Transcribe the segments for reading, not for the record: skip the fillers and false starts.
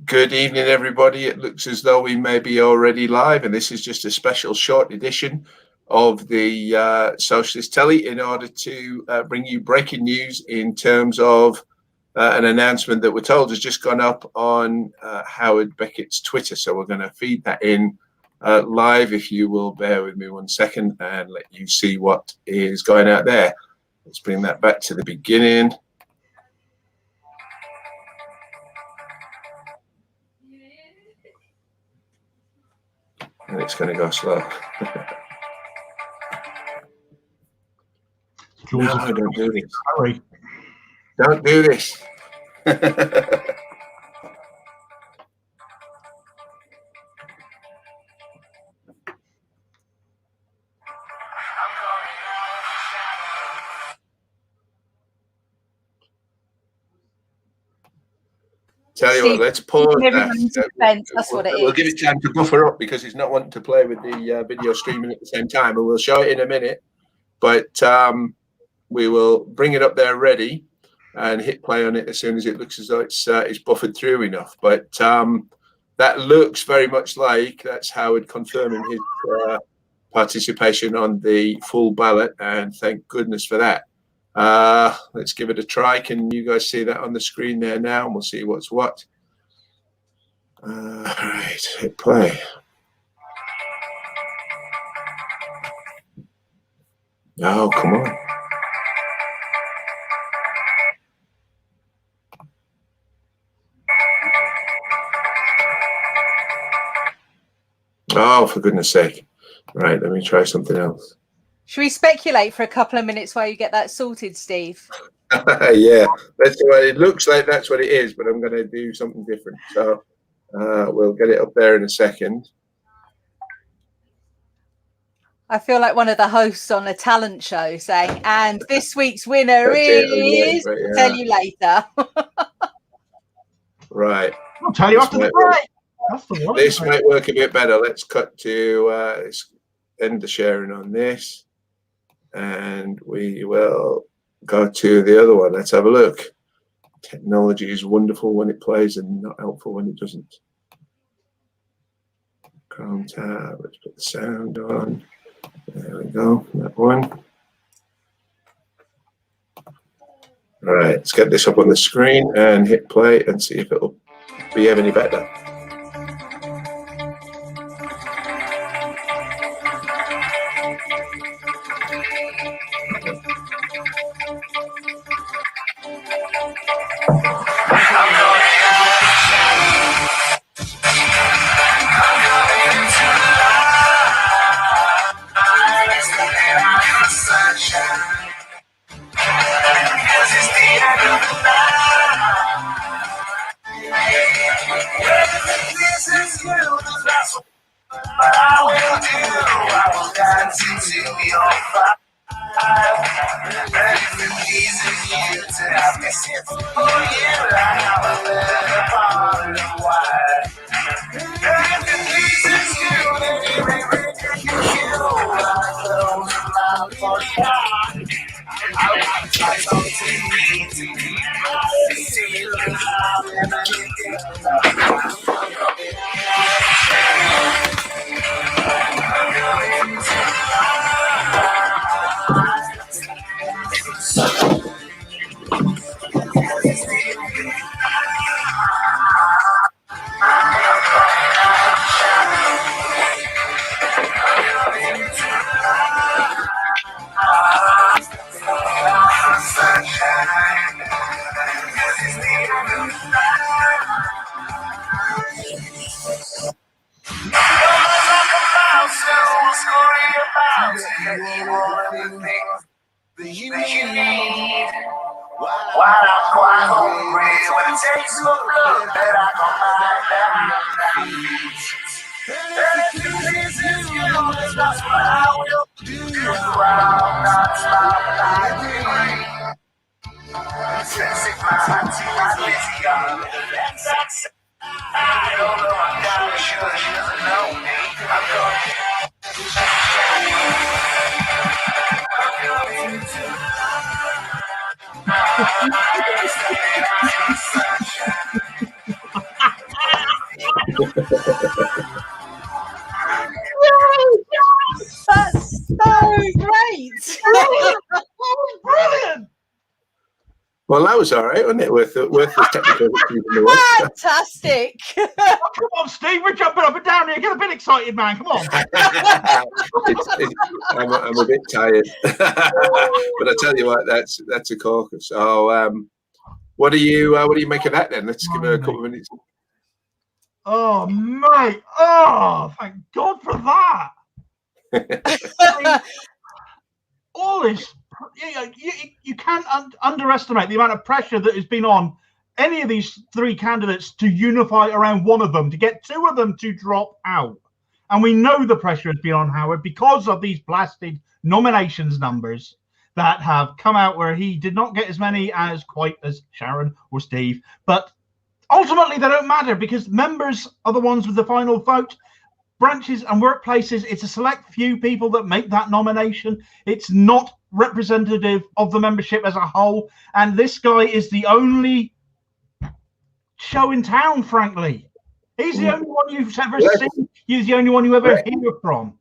Good evening, everybody. It looks as though we may be already live, and this is just a special short edition of the Socialist Telly in order to bring you breaking news in terms of an announcement that we're told has just gone up on Howard Beckett's Twitter. So we're going to feed that in live, if you will bear with me 1 second, and let you see what is going out there. Let's bring that back to the beginning. And it's going to go slow. No, don't do this. Sorry. Don't do this. Tell you what, let's pause that. That's what it is. We'll give it time to buffer up because he's not wanting to play with the video streaming at the same time, and we'll show it in a minute. But we will bring it up there ready and hit play on it as soon as it looks as though it's buffered through enough. But that looks very much like that's Howard confirming his participation on the full ballot, and thank goodness for that. Let's give it a try. Can you guys see that on the screen there now? And we'll see what's what. All right, hit play. Oh, come on. Oh, for goodness sake. Right, let me try something else. Should we speculate for a couple of minutes while you get that sorted, Steve? Yeah, that's what it looks like. That's what it is, but I'm going to do something different. So we'll get it up there in a second. I feel like one of the hosts on a talent show saying, and this week's winner is, I'll tell you later. Right. I'll tell you after the break. That's the one. This might work a bit better. Let's cut to let's end the sharing on this. And we will go to the other one. Let's have a look. Technology is wonderful when it plays and not helpful when it doesn't. Chrome tab. Let's put the sound on. There we go. That one. All right. Let's get this up on the screen and hit play and see if it'll be any better. That's so great. Brilliant. Well, that was all right, wasn't it? Worth the technical. Fantastic. Come on, Steve. We're jumping up and down here. Get a bit excited, man. Come on. I'm a bit tired, but I tell you what, that's a corker. So, what do you make of that then? Let's give her a couple of minutes. Oh, mate. Oh, thank God for that. I mean, all this, you can't underestimate the amount of pressure that has been on any of these three candidates to unify around one of them, to get two of them to drop out. And we know the pressure has been on Howard because of these blasted nominations numbers that have come out where he did not get as many as quite as Sharon or Steve. But ultimately, they don't matter because members are the ones with the final vote. Branches and workplaces, it's a select few people that make that nomination. It's not representative of the membership as a whole. And this guy is the only show in town, frankly. He's the only one you've ever seen. He's the only one you ever hear from.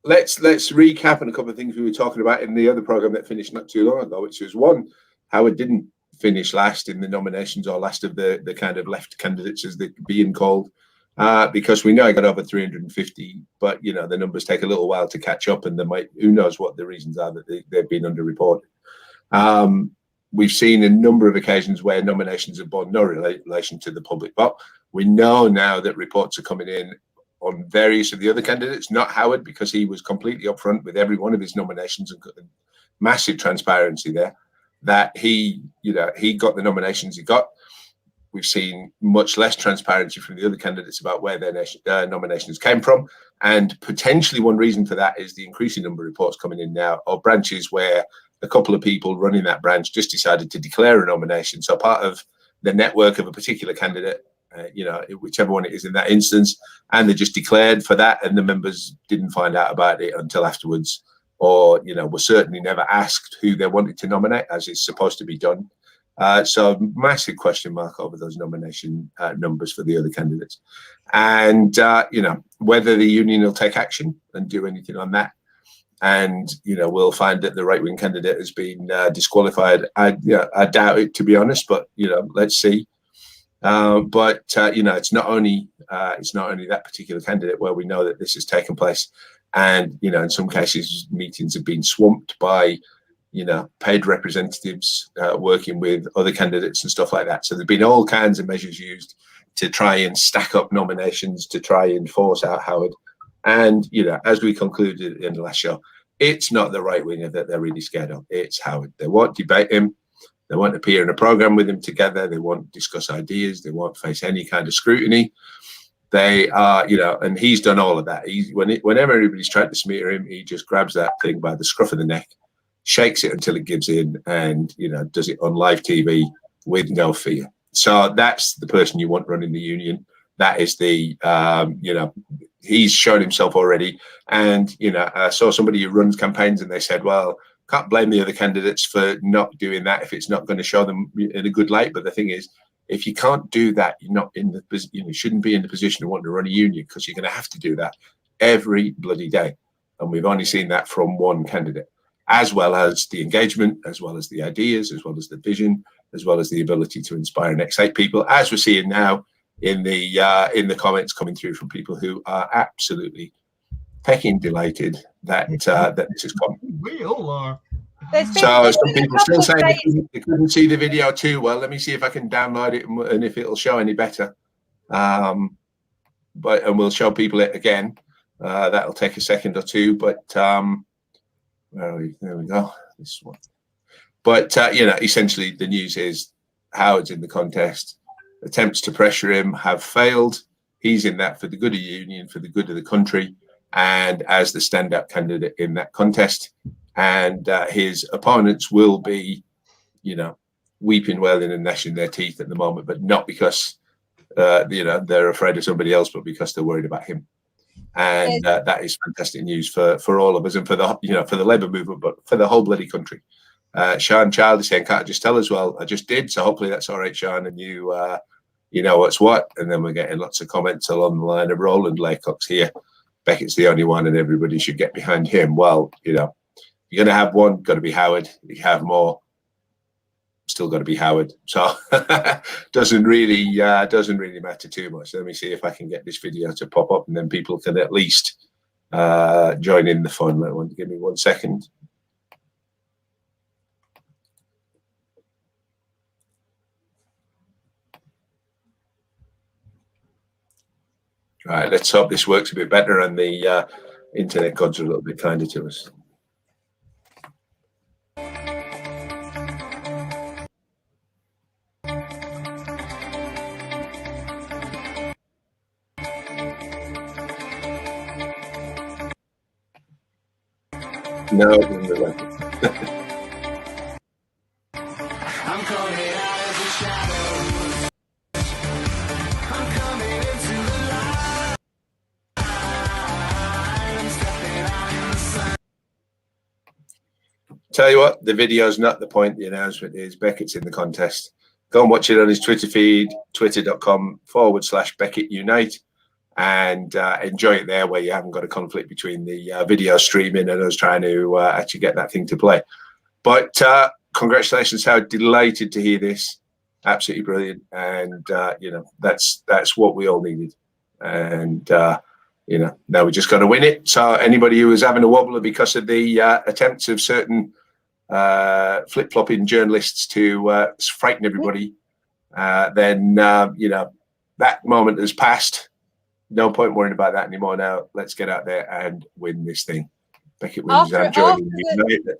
Let's recap on a couple of things we were talking about in the other program that finished not too long ago, which was one, Howard didn't finish last in the nominations or last of the kind of left candidates as they're being called. Because we know he got over 350, but the numbers take a little while to catch up, and who knows what the reasons are that they've been underreported. We've seen a number of occasions where nominations have borne no relation to the public vote. We know now that reports are coming in on various of the other candidates, not Howard, because he was completely upfront with every one of his nominations and massive transparency there, that he got the nominations he got. We've seen much less transparency from the other candidates about where their nominations came from. And potentially one reason for that is the increasing number of reports coming in now of branches where a couple of people running that branch just decided to declare a nomination. So part of the network of a particular candidate, whichever one it is in that instance, and they just declared for that, and the members didn't find out about it until afterwards, or, were certainly never asked who they wanted to nominate, as is supposed to be done. So massive question mark over those nomination numbers for the other candidates, and whether the union will take action and do anything on that, and we'll find that the right-wing candidate has been disqualified. I doubt it, to be honest, but let's see. It's not only that particular candidate where we know that this has taken place, and in some cases meetings have been swamped by paid representatives working with other candidates and stuff like that. So there've been all kinds of measures used to try and stack up nominations to try and force out Howard. And, as we concluded in the last show, it's not the right winger that they're really scared of. It's Howard. They won't debate him. They won't appear in a program with him together. They won't discuss ideas. They won't face any kind of scrutiny. They are, and he's done all of that. Whenever anybody's tried to smear him, he just grabs that thing by the scruff of the neck, shakes it until it gives in, and does it on live TV with no fear. So that's the person you want running the union. That is the he's shown himself already. And I saw somebody who runs campaigns, and they said, well, can't blame the other candidates for not doing that if it's not going to show them in a good light. But the thing is, if you can't do that, you're not in the you shouldn't be in the position of wanting to run a union, because you're going to have to do that every bloody day. And we've only seen that from one candidate, as well as the engagement, as well as the ideas, as well as the vision, as well as the ability to inspire and excite people, as we're seeing now in the comments coming through from people who are absolutely pecking delighted that that this has come. We all are. So some people still saying they couldn't see the video too well. Let me see if I can download it and if it'll show any better. And we'll show people it again. That'll take a second or two, but there we go. This one. But essentially the news is Howard's in the contest. Attempts to pressure him have failed. He's in that for the good of the union, for the good of the country, and as the standout candidate in that contest. And his opponents will be, weeping, wailing, and gnashing their teeth at the moment, but not because they're afraid of somebody else, but because they're worried about him. And that is fantastic news for all of us, and for the for the Labour movement, but for the whole bloody country. Sean Child is saying, can't I just tell as well? I just did, so hopefully that's all right, Sean. And you you know what's what. And then we're getting lots of comments along the line of Roland Laycock's here. Beckett's the only one and everybody should get behind him. Well, you know, you're going to have one, got to be Howard. If you have more, still got to be Howard. So doesn't really matter too much. Let me see if I can get this video to pop up, and then people can at least join in the fun. Give me 1 second. All right, let's hope this works a bit better and the internet gods are a little bit kinder to us. No, it didn't look like it. I'm coming out of the shadows. I'm coming into the light. I'm stepping out in the sun. Tell you what, the video's not the point. The announcement is Beckett's in the contest. Go and watch it on his Twitter feed, twitter.com/Beckett Unite. And enjoy it there, where you haven't got a conflict between the video streaming and us trying to actually get that thing to play. But congratulations, Howard. Delighted to hear this. Absolutely brilliant. And, you know, that's what we all needed. And, you know, now we just got to win it. So anybody who was having a wobbler because of the attempts of certain flip-flopping journalists to frighten everybody, then, you know, that moment has passed. No point worrying about that anymore now. Let's get out there and win this thing. Beckett wins. I'm joining you.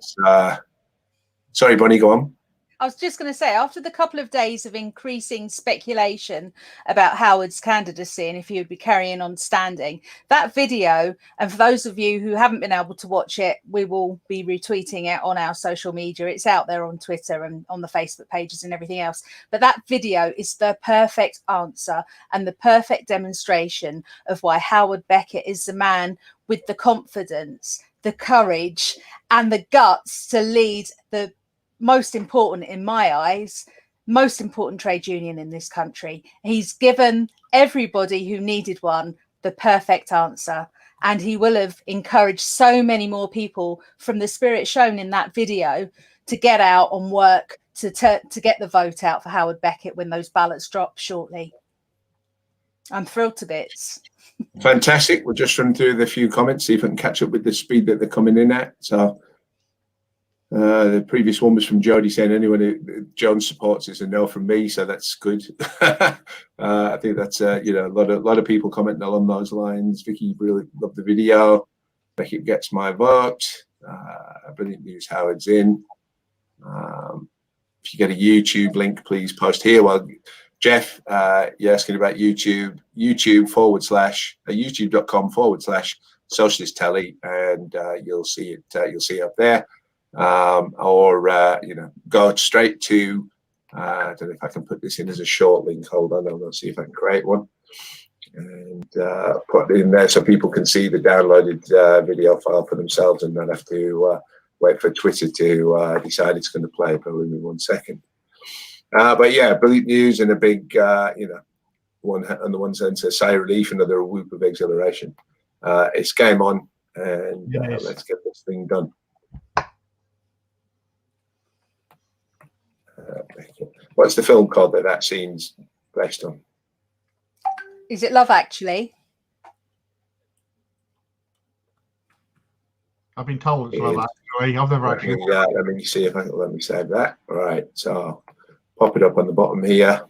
Sorry, Bonnie, go on. I was just going to say, after the couple of days of increasing speculation about Howard's candidacy and if he would be carrying on standing, that video, and for those of you who haven't been able to watch it, we will be retweeting it on our social media. It's out there on Twitter and on the Facebook pages and everything else. But that video is the perfect answer and the perfect demonstration of why Howard Beckett is the man with the confidence, the courage, and the guts to lead the most important, in my eyes, most important trade union in this country. He's given everybody who needed one the perfect answer, and he will have encouraged so many more people from the spirit shown in that video to get out and work to get the vote out for Howard Beckett when those ballots drop shortly. I'm thrilled to bits. Fantastic. We'll just run through the few comments, see if I can catch up with the speed that they're coming in at. So the previous one was from Jody saying anyone who Jones supports is a no from me, so that's good. I think that's you know, a lot of people commenting along those lines. Vicky really loved the video. Beckett gets my vote. Brilliant news. Howard's in. If you get a YouTube link, please post here. Well, Jeff, you're asking about YouTube. YouTube.com/socialist telly, and you'll see it. You'll see it up there. Or you know, go straight to I don't know if I can put this in as a short link. Hold on, I'm going to see if I can create one and put it in there so people can see the downloaded video file for themselves and not have to wait for Twitter to decide it's going to play. But give me 1 second. But yeah, brilliant news and a big you know, one on the one sense a sigh of relief, another whoop of exhilaration. It's game on, and let's get this thing done. What's the film called that scene's based on? Is it Love Actually? I've been told it's Love Actually. I've never actually. Yeah, let me see if I can let me save that. All right, so pop it up on the bottom here.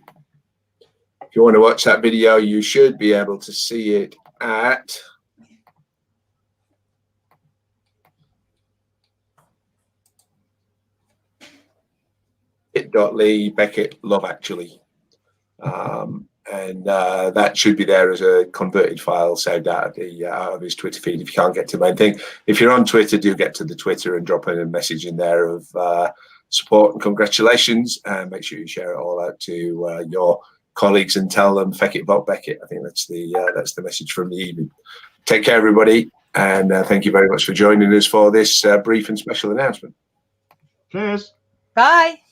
If you want to watch that video, you should be able to see it at bit.ly Beckett Love Actually, and that should be there as a converted file saved out of his Twitter feed. If you can't get to the main thing, if you're on Twitter, do get to the Twitter and drop in a message in there of support and congratulations, and make sure you share it all out to your colleagues and tell them Beckett vote Beckett. I think that's the message from the evening. Take care, everybody, and thank you very much for joining us for this brief and special announcement. Cheers. Bye.